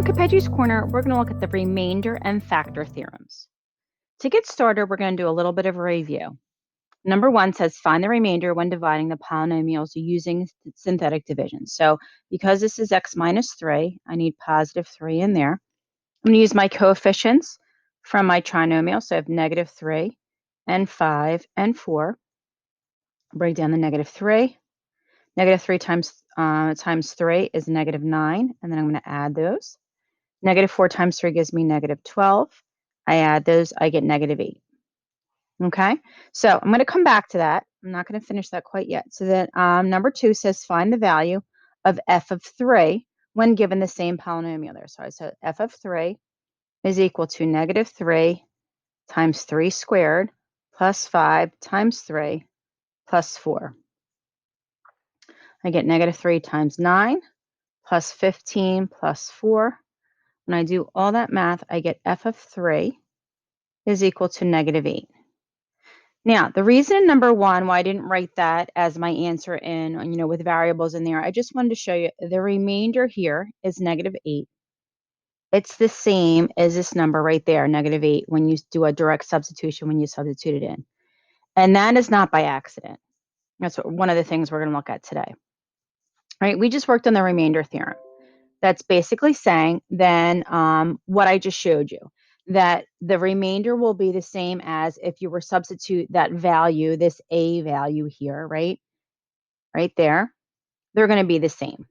on Capeggio's Corner, we're going to look at the remainder and factor theorems. To get started, we're going to do a little bit of a review. Number 1 says find the remainder when dividing the polynomials using synthetic division. So because this is x minus 3, I need positive 3 in there. I'm going to use my coefficients from my trinomial. So I have negative 3 and 5 and 4. Break down the negative 3. Negative 3 times 3 is negative 9, and then I'm going to add those. Negative 4 times 3 gives me negative 12. I add those, I get negative 8. Okay, so I'm going to come back to that. I'm not going to finish that quite yet. So then number 2 says find the value of f of 3 when given the same polynomial there. So I said f of 3 is equal to negative 3 times 3 squared plus 5 times 3 plus 4. I get negative 3 times 9 plus 15 plus 4. When I do all that math, I get f of 3 is equal to negative 8. Now, the reason in number 1 why I didn't write that as my answer in, with variables in there, I just wanted to show you the remainder here is negative 8. It's the same as this number right there, negative 8, when you do a direct substitution, when you substitute it in. And that is not by accident. That's one of the things we're going to look at today. Right? We just worked on the remainder theorem. That's basically saying then what I just showed you, that the remainder will be the same as if you were substitute that value, this a value here, right there, they're going to be the same.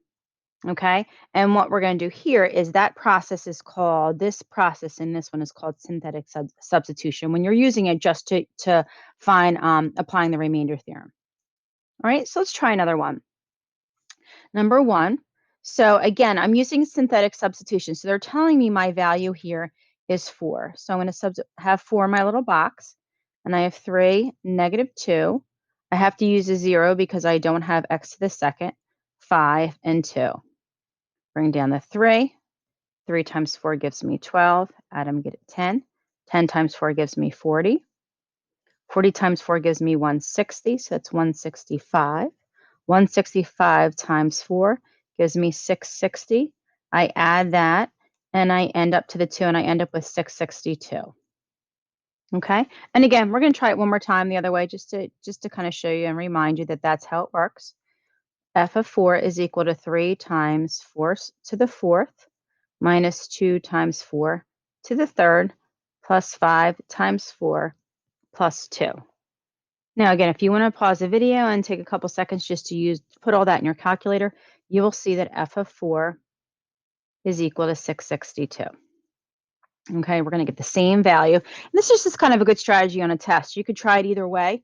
Okay, and what we're going to do here is that process is called, this process in this one is called synthetic substitution, when you're using it just to find applying the remainder theorem. All right, so let's try another one. Number 1. So again, I'm using synthetic substitution. So they're telling me my value here is 4. So I'm going to have 4 in my little box. And I have 3, negative 2. I have to use a 0 because I don't have x to the second. 5 and 2. Bring down the 3. 3 times 4 gives me 12. Add them, get it 10. 10 times 4 gives me 40. 40 times 4 gives me 160. So that's 165. 165 times 4 gives me 660. I add that, and I end up to the 2, and I end up with 662. Okay, and again, we're going to try it one more time the other way, just to kind of show you and remind you that that's how it works. F of 4 is equal to 3 times 4 to the 4th minus 2 times 4 to the 3rd plus 5 times 4 plus 2. Now, again, if you want to pause the video and take a couple seconds just to put all that in your calculator, you will see that f of 4 is equal to 662. Okay, we're going to get the same value. And this is just kind of a good strategy on a test. You could try it either way.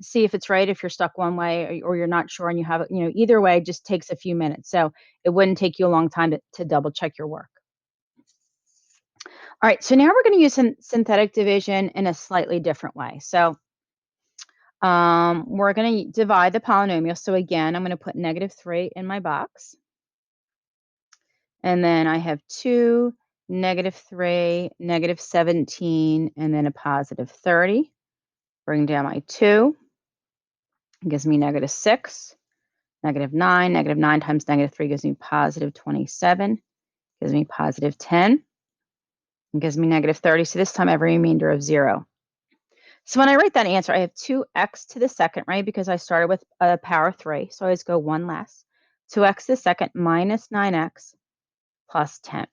See if it's right, if you're stuck one way or you're not sure and you have it, either way just takes a few minutes. So it wouldn't take you a long time to double check your work. All right, so now we're going to use synthetic division in a slightly different way. So we're going to divide the polynomial. So again, I'm going to put negative 3 in my box. And then I have 2, negative 3, negative 17, and then a positive 30. Bring down my 2. It gives me negative 6. Negative 9. Negative 9 times negative 3 gives me positive 27. Gives me positive 10. It gives me negative 30. So this time I have a remainder of 0. So when I write that answer, I have 2x to the second, right? Because I started with a power 3. So I always go 1 less. 2x to the second minus 9x plus 10.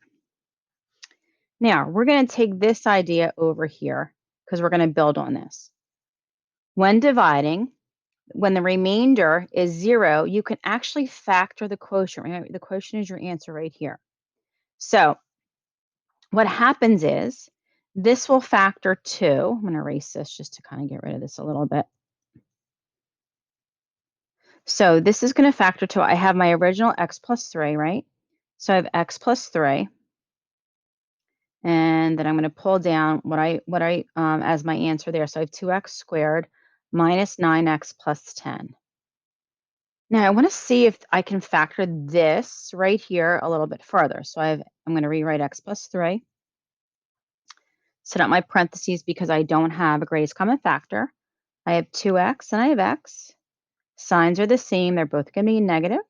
Now, we're going to take this idea over here because we're going to build on this. When dividing, when the remainder is 0, you can actually factor the quotient. Remember, the quotient is your answer right here. So what happens is this will factor 2. I'm going to erase this just to kind of get rid of this a little bit. So this is going to factor 2. I have my original x plus 3, right? So I have x plus 3. And then I'm going to pull down what I as my answer there. So I have 2x squared minus 9x plus 10. Now I want to see if I can factor this right here a little bit further. So I'm going to rewrite x plus 3. Set up my parentheses because I don't have a greatest common factor. I have 2x and I have x. Signs are the same. They're both going to be negative.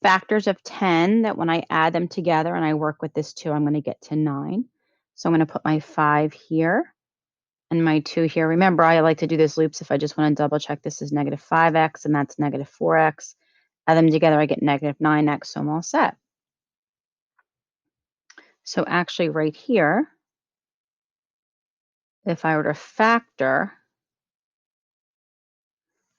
factors of 10 that when I add them together and I work with this 2, I'm going to get to 9. So I'm going to put my 5 here and my 2 here. Remember, I like to do these loops if I just want to double check this is negative 5x and that's negative 4x. Add them together, I get negative 9x, so I'm all set. So actually right here, if I were to factor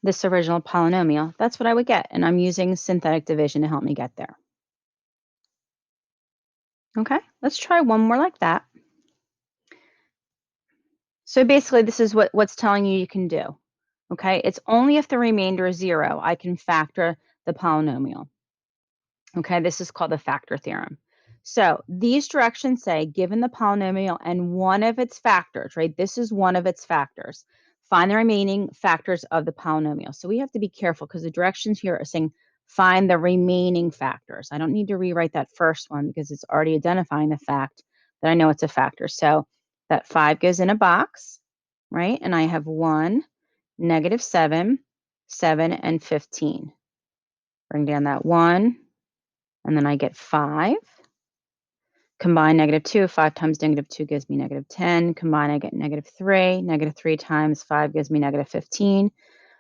this original polynomial, that's what I would get. And I'm using synthetic division to help me get there. Okay, let's try one more like that. So basically, this is what's telling you can do. Okay, it's only if the remainder is 0, I can factor the polynomial. Okay, this is called the factor theorem. So these directions say, given the polynomial and one of its factors, right? This is one of its factors. Find the remaining factors of the polynomial. So we have to be careful because the directions here are saying, find the remaining factors. I don't need to rewrite that first one because it's already identifying the fact that I know it's a factor. So that 5 goes in a box, right? And I have 1, negative 7, 7, and 15. Bring down that 1. And then I get 5. Combine negative 2. 5 times negative 2 gives me negative 10. Combine, I get negative 3. Negative 3 times 5 gives me negative 15.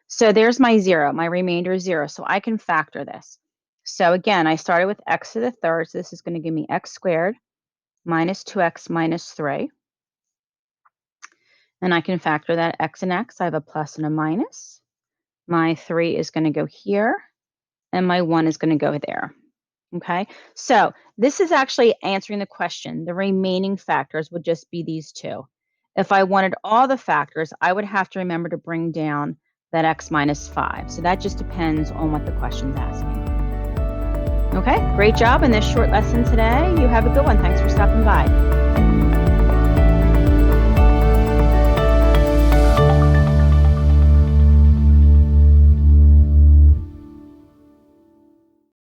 So there's my 0. My remainder is 0. So I can factor this. So again, I started with x to the third. So this is going to give me x squared minus 2x minus 3. And I can factor that x and x. I have a plus and a minus. My 3 is going to go here. And my 1 is going to go there. Okay, so this is actually answering the question. The remaining factors would just be these 2. If I wanted all the factors, I would have to remember to bring down that x minus 5. So that just depends on what the question's asking. Okay, great job in this short lesson today. You have a good one. Thanks for stopping by.